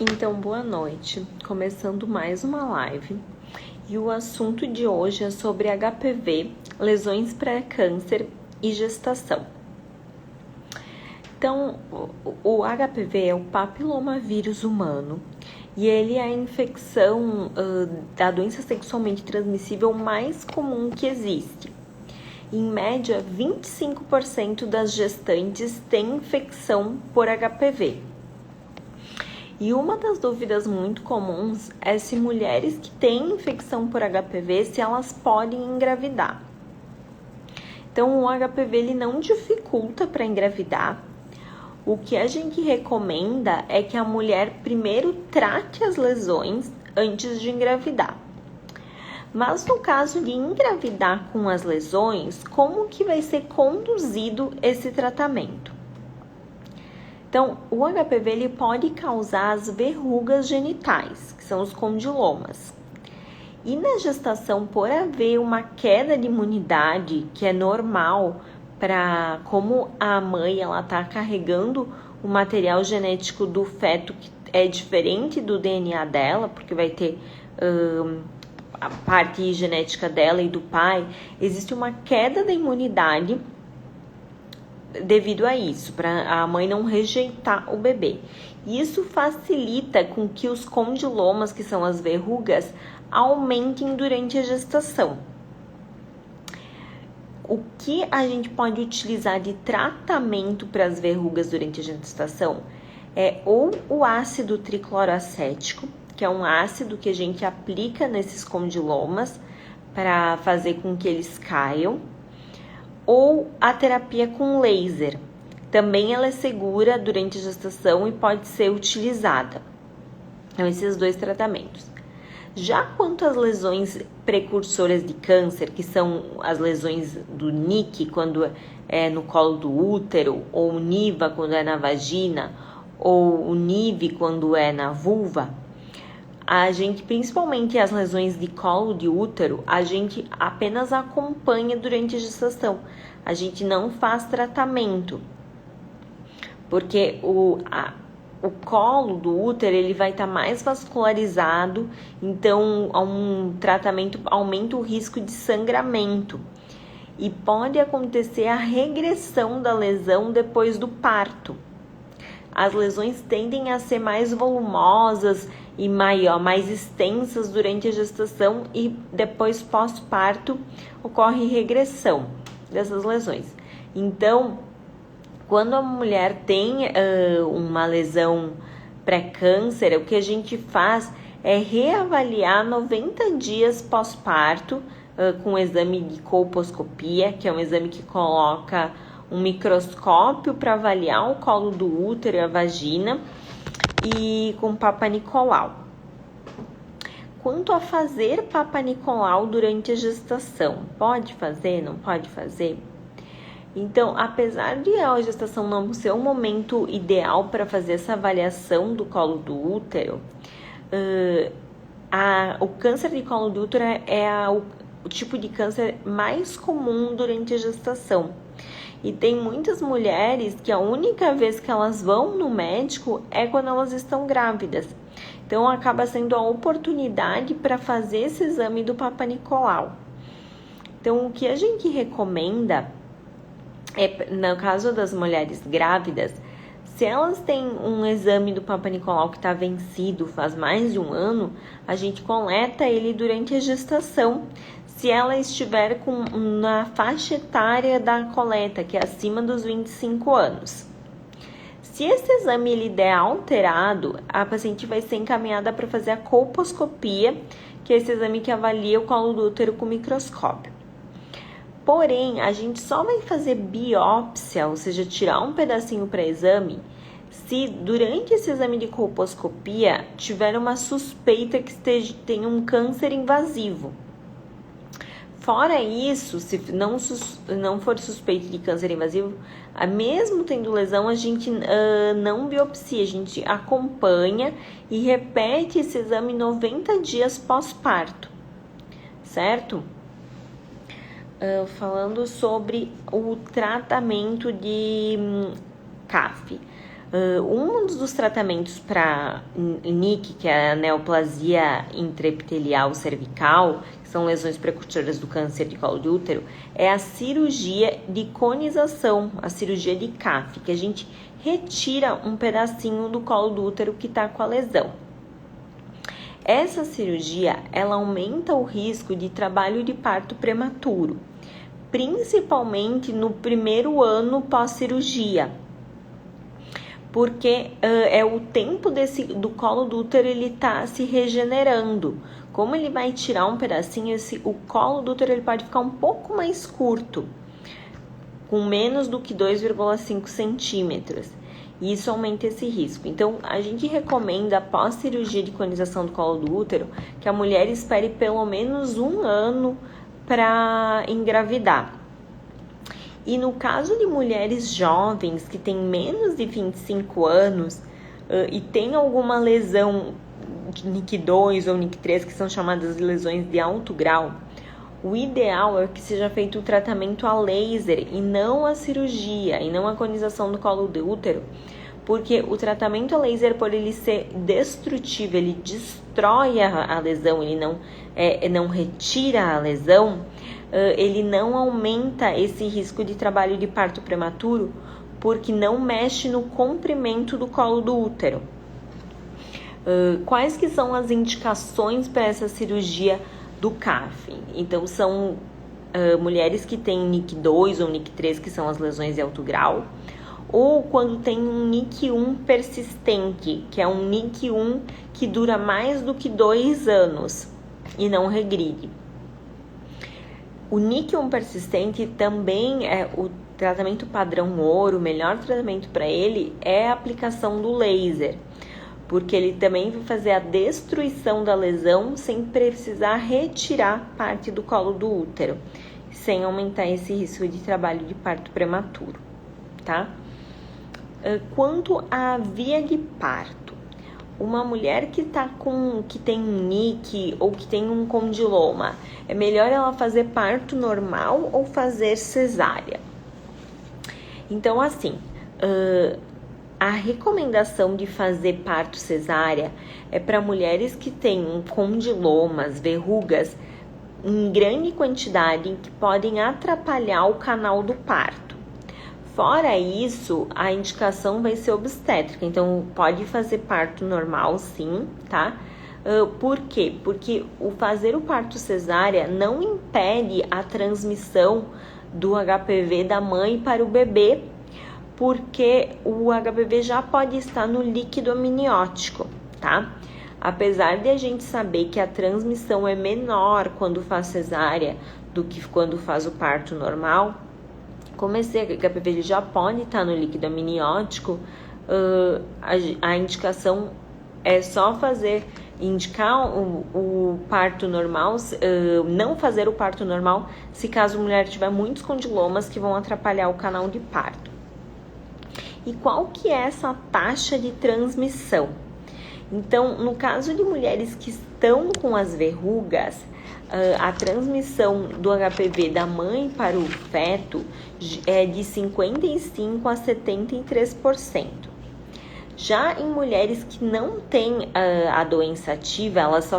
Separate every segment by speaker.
Speaker 1: Então, boa noite. Começando mais uma live. E o assunto de hoje é sobre HPV, lesões pré-câncer e gestação. Então, o HPV é o papilomavírus humano e ele é a infecção da doença sexualmente transmissível mais comum que existe. Em média, 25% das gestantes têm infecção por HPV. E uma das dúvidas muito comuns é se mulheres que têm infecção por HPV, se elas podem engravidar. Então, o HPV ele não dificulta para engravidar. O que a gente recomenda é que a mulher primeiro trate as lesões antes de engravidar. Mas no caso de engravidar com as lesões, como que vai ser conduzido esse tratamento? Então, o HPV ele pode causar as verrugas genitais, que são os condilomas. E na gestação, por haver uma queda de imunidade, que é normal, como a mãe ela está carregando o material genético do feto que é diferente do DNA dela, porque vai ter a parte genética dela e do pai, existe uma queda da imunidade devido a isso, para a mãe não rejeitar o bebê. Isso facilita com que os condilomas, que são as verrugas, aumentem durante a gestação. O que a gente pode utilizar de tratamento para as verrugas durante a gestação é ou o ácido tricloroacético, que é um ácido que a gente aplica nesses condilomas para fazer com que eles caiam, ou a terapia com laser. Também ela é segura durante a gestação e pode ser utilizada. Então, esses dois tratamentos. Já quanto às lesões precursoras de câncer, que são as lesões do NIC, quando é no colo do útero, ou o NIVA, quando é na vagina, ou o NIV, quando é na vulva, a gente, principalmente as lesões de colo de útero, a gente apenas acompanha durante a gestação. A gente não faz tratamento, porque o colo do útero ele vai estar mais vascularizado, então um tratamento aumenta o risco de sangramento. E pode acontecer a regressão da lesão depois do parto. As lesões tendem a ser mais volumosas e mais extensas durante a gestação e depois pós-parto ocorre regressão dessas lesões. Então, quando a mulher tem uma lesão pré-câncer, o que a gente faz é reavaliar 90 dias pós-parto com o exame de colposcopia, que é um exame que coloca um microscópio para avaliar o colo do útero e a vagina, e com Papa Nicolau. Quanto a fazer Papa Nicolau durante a gestação, pode fazer, não pode fazer? Então, apesar de a gestação não ser um momento ideal para fazer essa avaliação do colo do útero, o câncer de colo do útero é o tipo de câncer mais comum durante a gestação. E tem muitas mulheres que a única vez que elas vão no médico é quando elas estão grávidas. Então, acaba sendo a oportunidade para fazer esse exame do Papa Nicolau. Então, o que a gente recomenda é, no caso das mulheres grávidas, se elas têm um exame do Papa Nicolau que está vencido faz mais de um ano, a gente coleta ele durante a gestação, se ela estiver na faixa etária da coleta, que é acima dos 25 anos. Se esse exame ele der alterado, a paciente vai ser encaminhada para fazer a colposcopia, que é esse exame que avalia o colo do útero com microscópio. Porém, a gente só vai fazer biópsia, ou seja, tirar um pedacinho para exame, se durante esse exame de colposcopia tiver uma suspeita que tenha um câncer invasivo. Fora isso, se não for suspeito de câncer invasivo, mesmo tendo lesão, a gente não biopsia, a gente acompanha e repete esse exame 90 dias pós-parto, certo? Falando sobre o tratamento de CAF. Um dos tratamentos para NIC, que é a neoplasia intraepitelial cervical, que são lesões precursoras do câncer de colo de útero, é a cirurgia de conização, a cirurgia de CAF, que a gente retira um pedacinho do colo do útero que está com a lesão. Essa cirurgia, ela aumenta o risco de trabalho de parto prematuro, principalmente no primeiro ano pós-cirurgia, porque é o tempo do colo do útero ele tá se regenerando. Como ele vai tirar um pedacinho, o colo do útero ele pode ficar um pouco mais curto, com menos do que 2,5 centímetros. E isso aumenta esse risco. Então, a gente recomenda, após cirurgia de conização do colo do útero, que a mulher espere pelo menos 1 ano para engravidar. E no caso de mulheres jovens que têm menos de 25 anos e tem alguma lesão de NIC2 ou NIC3, que são chamadas de lesões de alto grau, o ideal é que seja feito o tratamento a laser e não a cirurgia, e não a conização do colo do útero, porque o tratamento a laser, por ele ser destrutivo, ele destrói a lesão, ele não retira a lesão, ele não aumenta esse risco de trabalho de parto prematuro, porque não mexe no comprimento do colo do útero. Quais que são as indicações para essa cirurgia do CAF? Então, são mulheres que têm NIC2 ou NIC3, que são as lesões de alto grau, ou quando tem um NIC1 persistente, que é um NIC1 que dura mais do que 2 anos e não regride. O NIC1 persistente também é o tratamento padrão ouro, o melhor tratamento para ele é a aplicação do laser, porque ele também vai fazer a destruição da lesão sem precisar retirar parte do colo do útero, sem aumentar esse risco de trabalho de parto prematuro, tá? Quanto à via de parto, uma mulher que tem um NIC ou que tem um condiloma, é melhor ela fazer parto normal ou fazer cesárea? Então, assim, a recomendação de fazer parto cesárea é para mulheres que têm condilomas, verrugas em grande quantidade que podem atrapalhar o canal do parto. Fora isso, a indicação vai ser obstétrica, então pode fazer parto normal sim, tá? Por quê? Porque fazer o parto cesárea não impede a transmissão do HPV da mãe para o bebê, porque o HPV já pode estar no líquido amniótico, tá? Apesar de a gente saber que a transmissão é menor quando faz cesárea do que quando faz o parto normal, como esse HPV já pode estar no líquido amniótico, a indicação é só indicar o parto normal, não fazer o parto normal, se caso a mulher tiver muitos condilomas que vão atrapalhar o canal de parto. E qual que é essa taxa de transmissão? Então, no caso de mulheres que estão com as verrugas, a transmissão do HPV da mãe para o feto é de 55% a 73%. Já em mulheres que não têm a doença ativa, elas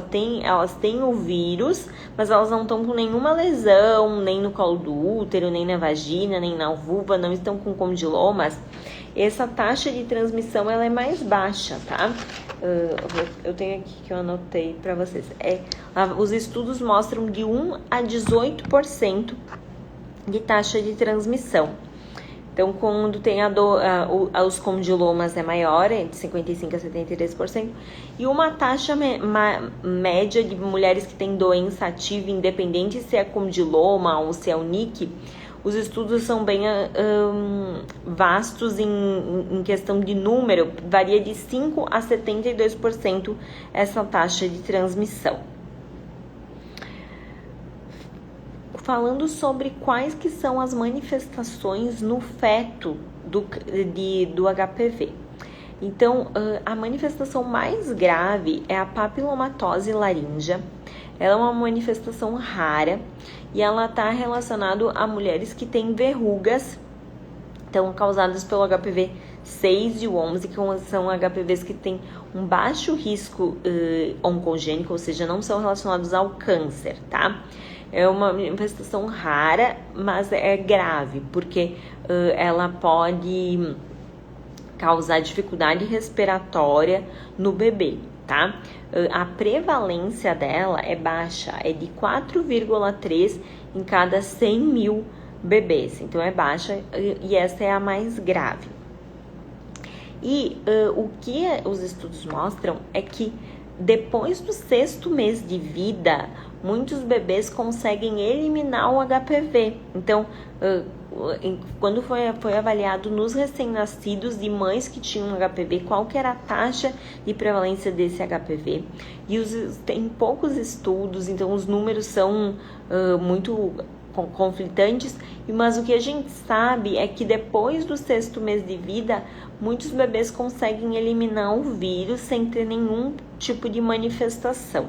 Speaker 1: têm o vírus, mas elas não estão com nenhuma lesão, nem no colo do útero, nem na vagina, nem na vulva, não estão com condilomas, essa taxa de transmissão ela é mais baixa, tá? Eu tenho aqui que eu anotei para vocês. Os estudos mostram de 1 a 18% de taxa de transmissão. Então, quando tem os condilomas é maior, é de 55% a 73%, e uma taxa média de mulheres que têm doença ativa, independente se é condiloma ou se é o NIC, os estudos são bem vastos em questão de número, varia de 5% a 72% essa taxa de transmissão. Falando sobre quais que são as manifestações no feto do HPV. Então, a manifestação mais grave é a papilomatose laríngea. Ela é uma manifestação rara e ela está relacionada a mulheres que têm verrugas, então causadas pelo HPV 6 e o 11, que são HPVs que têm um baixo risco oncogênico, ou seja, não são relacionados ao câncer, tá? É uma manifestação rara, mas é grave, porque ela pode causar dificuldade respiratória no bebê, tá? A prevalência dela é baixa, é de 4,3 em cada 100 mil bebês, então é baixa e essa é a mais grave. E o que os estudos mostram é que depois do 6º mês de vida, muitos bebês conseguem eliminar o HPV. Então, quando foi avaliado nos recém-nascidos de mães que tinham HPV, qual que era a taxa de prevalência desse HPV? E tem poucos estudos, então os números são muito conflitantes, mas o que a gente sabe é que depois do 6º mês de vida, muitos bebês conseguem eliminar o vírus sem ter nenhum tipo de manifestação,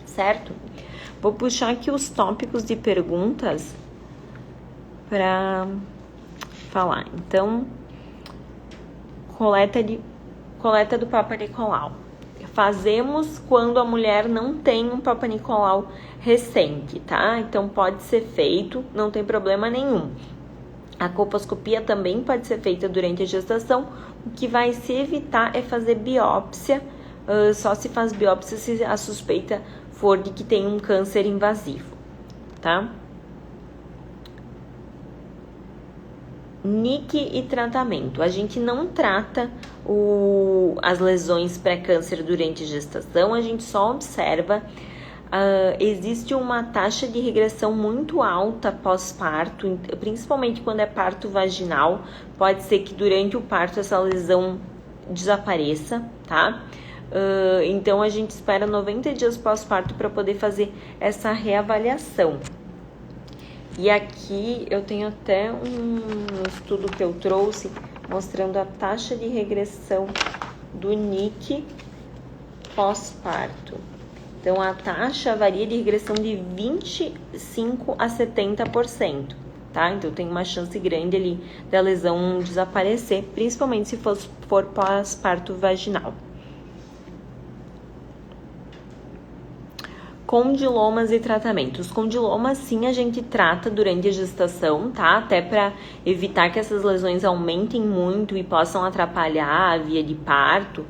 Speaker 1: certo? Vou puxar aqui os tópicos de perguntas para falar. Então, coleta do Papa Nicolau. Fazemos quando a mulher não tem um Papa Nicolau recente, tá? Então pode ser feito, não tem problema nenhum. A colposcopia também pode ser feita durante a gestação. O que vai se evitar é fazer biópsia. Só se faz biópsia se a suspeita for de que tem um câncer invasivo, tá? NIC e tratamento. A gente não trata as lesões pré-câncer durante a gestação, a gente só observa. Existe uma taxa de regressão muito alta pós-parto, principalmente quando é parto vaginal. Pode ser que durante o parto essa lesão desapareça, tá? Então a gente espera 90 dias pós-parto para poder fazer essa reavaliação. E aqui eu tenho até um estudo que eu trouxe mostrando a taxa de regressão do NIC pós-parto. Então, a taxa varia de regressão de 25% a 70%, tá? Então, tem uma chance grande ali da lesão desaparecer, principalmente se for pós-parto vaginal. Condilomas e tratamentos. Condilomas, sim, a gente trata durante a gestação, tá? Até para evitar que essas lesões aumentem muito e possam atrapalhar a via de parto.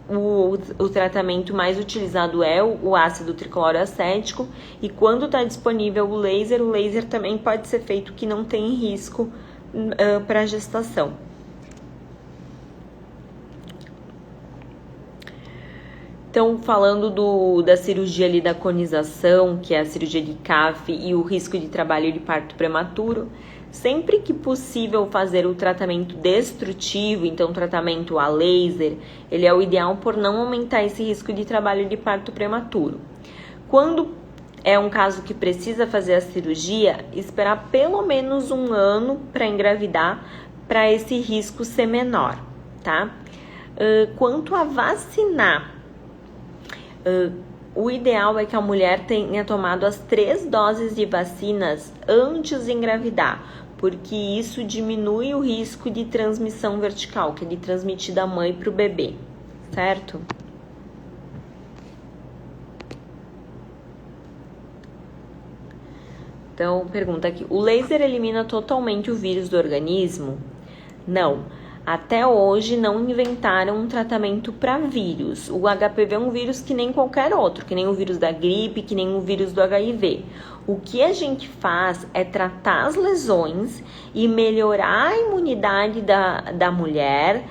Speaker 1: O tratamento mais utilizado é o ácido tricloroacético, e quando está disponível o laser também pode ser feito, que não tem risco para a gestação. Então, falando da cirurgia ali da conização, que é a cirurgia de CAF, e o risco de trabalho de parto prematuro, sempre que possível fazer o tratamento destrutivo, então tratamento a laser, ele é o ideal por não aumentar esse risco de trabalho de parto prematuro. Quando é um caso que precisa fazer a cirurgia, esperar pelo menos 1 ano para engravidar, para esse risco ser menor, tá? Quanto a vacinar, o ideal é que a mulher tenha tomado as 3 doses de vacinas antes de engravidar, porque isso diminui o risco de transmissão vertical, que é de transmitir da mãe para o bebê, certo? Então, pergunta aqui, o laser elimina totalmente o vírus do organismo? Não. Até hoje não inventaram um tratamento para vírus. O HPV é um vírus que nem qualquer outro, que nem o vírus da gripe, que nem o vírus do HIV. O que a gente faz é tratar as lesões e melhorar a imunidade da mulher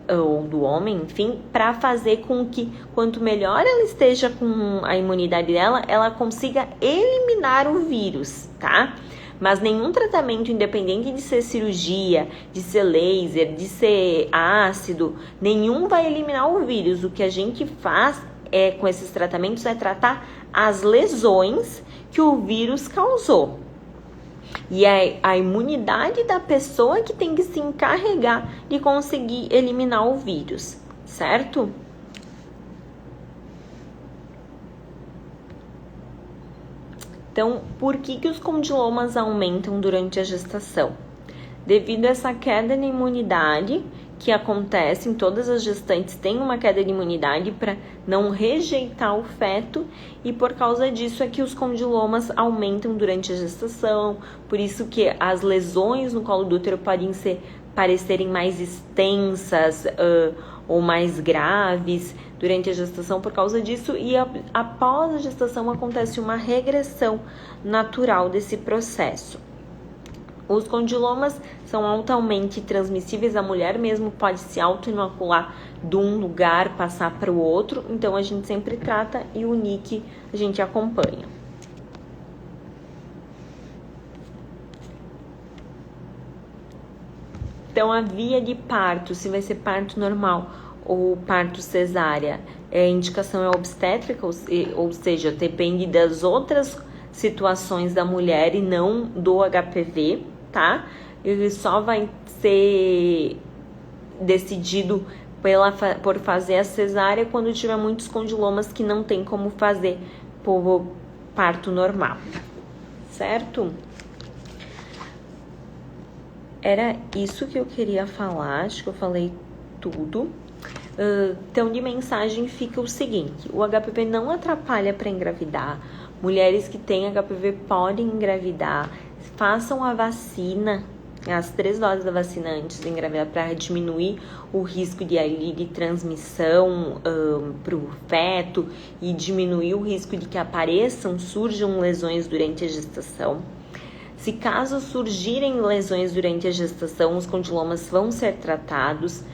Speaker 1: ou do homem, enfim, para fazer com que quanto melhor ela esteja com a imunidade dela, ela consiga eliminar o vírus, tá? Mas nenhum tratamento, independente de ser cirurgia, de ser laser, de ser ácido, nenhum vai eliminar o vírus. O que a gente faz com esses tratamentos é tratar as lesões que o vírus causou. E é a imunidade da pessoa que tem que se encarregar de conseguir eliminar o vírus, certo? Então, por que os condilomas aumentam durante a gestação? Devido a essa queda de imunidade que acontece em todas as gestantes, tem uma queda de imunidade para não rejeitar o feto, e por causa disso é que os condilomas aumentam durante a gestação, por isso que as lesões no colo do útero podem parecerem mais extensas ou mais graves durante a gestação por causa disso, e após a gestação acontece uma regressão natural desse processo. Os condilomas são altamente transmissíveis, a mulher mesmo pode se auto-inocular de um lugar, passar para o outro, então a gente sempre trata e o NIC a gente acompanha. Então, a via de parto, se vai ser parto normal ou parto cesárea, a indicação é obstétrica, ou seja, depende das outras situações da mulher e não do HPV, tá? Ele só vai ser decidido por fazer a cesárea quando tiver muitos condilomas que não tem como fazer por parto normal, certo? Era isso que eu queria falar, acho que eu falei tudo. Então, de mensagem fica o seguinte: o HPV não atrapalha para engravidar. Mulheres que têm HPV podem engravidar. Façam a vacina, as 3 doses da vacina antes de engravidar, para diminuir o risco de transmissão para o feto e diminuir o risco de que surjam lesões durante a gestação. Se caso surgirem lesões durante a gestação, os condilomas vão ser tratados.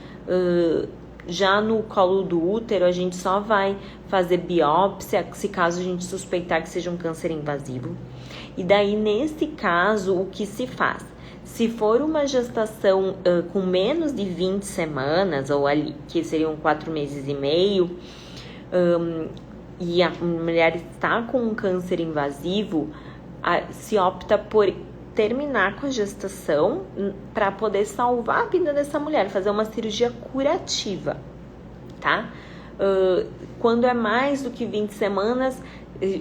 Speaker 1: Já no colo do útero, a gente só vai fazer biópsia se caso a gente suspeitar que seja um câncer invasivo. E daí, nesse caso, o que se faz? Se for uma gestação com menos de 20 semanas, ou ali, que seriam 4 meses e meio, e a mulher está com um câncer invasivo, se opta por terminar com a gestação para poder salvar a vida dessa mulher, fazer uma cirurgia curativa, tá? Quando é mais do que 20 semanas,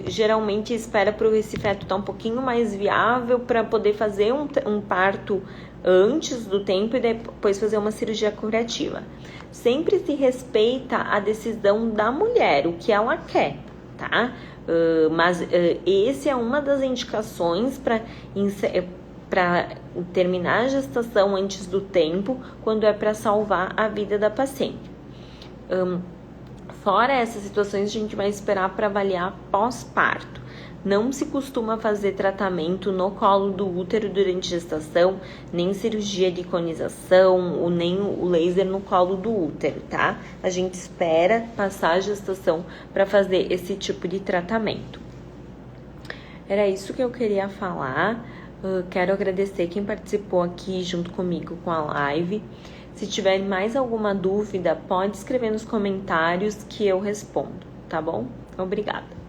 Speaker 1: geralmente espera para esse feto estar um pouquinho mais viável para poder fazer um parto antes do tempo e depois fazer uma cirurgia curativa. Sempre se respeita a decisão da mulher, o que ela quer, tá? Mas esse é uma das indicações para terminar a gestação antes do tempo, quando é para salvar a vida da paciente. Fora essas situações, a gente vai esperar para avaliar pós-parto. Não se costuma fazer tratamento no colo do útero durante a gestação, nem cirurgia de conização, nem o laser no colo do útero, tá? A gente espera passar a gestação para fazer esse tipo de tratamento. Era isso que eu queria falar. Quero agradecer quem participou aqui junto comigo com a live. Se tiver mais alguma dúvida, pode escrever nos comentários que eu respondo, tá bom? Obrigada.